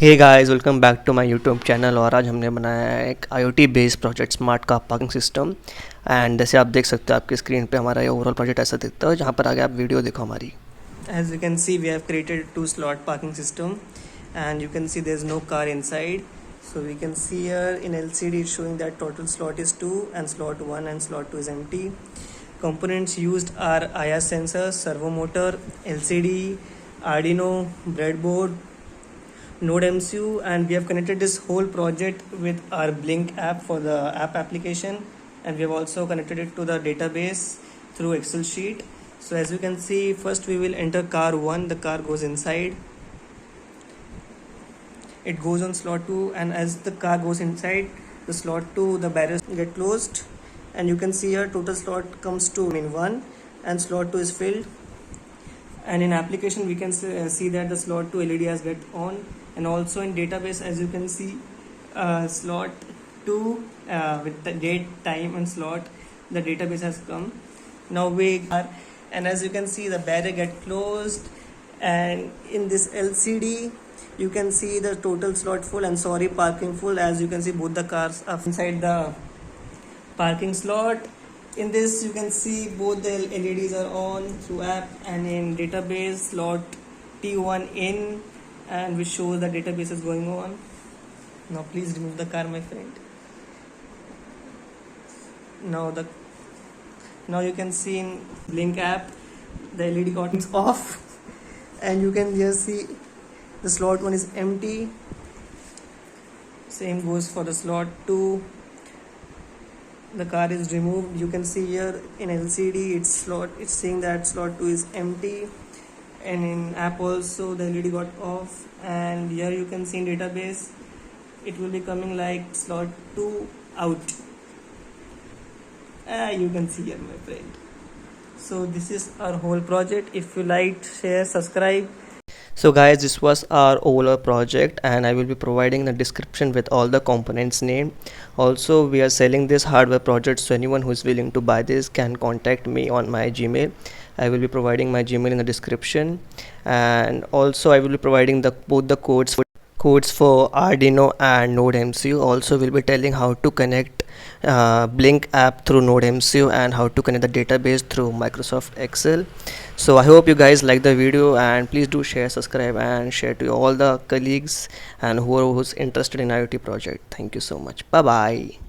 Hey guys, welcome back to my YouTube channel. और आज हमने बनाया है एक IoT based project smart car parking system. And जैसे आप देख सकते हो आपकी स्क्रीन पे हमारा ये ओवरऑल प्रोजेक्ट ऐसा दिखता है, जहाँ पर आगे आप वीडियो देखो हमारी। As you can see, we have created two slot parking system, and you can see there's no car inside. So we can see here in LCD it's showing that total slot is 2 and slot 1 and slot 2 is empty. Components used are IR sensors, servo motor, LCD, Arduino, breadboard, nodeMCU, and we have connected this whole project with our BLYNK app for the app application, and we have also connected it to the database through Excel sheet. So as you can see, first we will enter car 1. The car goes inside, it goes on slot 2, and as the car goes inside the slot 2, the barriers get closed, and you can see here total slot comes to 1 and slot 2 is filled. And in application we can see that the slot 2 LED has get on, and also in database as you can see slot 2 with the date, time and slot, the database has come. Now we are, and as you can see the barrier get closed, and in this LCD you can see the total slot full and sorry parking full. As you can see both the cars are inside the parking slot. In this you can see both the LEDs are on through app, and in database slot T1 in, and which shows the database is going on. Now please remove the car, my friend. Now you can see in BLYNK app the LED got off, and you can just see the slot 1 is empty. Same goes for the slot 2. The car is removed. You can see here in LCD it's saying that slot 2 is empty, and in app also the LED got off, and here you can see in database it will be coming like slot 2 out. You can see here, my friend. So this is our whole project. If you liked, share, subscribe. So guys, this was our overall project, and I will be providing the description with all the components name. Also, we are selling this hardware project, so anyone who is willing to buy this can contact me on my Gmail. I will be providing my Gmail in the description, and also I will be providing both the codes for Arduino and nodeMCU. Also will be telling how to connect BLYNK app through nodeMCU and how to connect the database through Microsoft Excel. So I hope you guys like the video, and please do share, subscribe and share to all the colleagues and who's interested in IoT project. Thank you so much. Bye bye.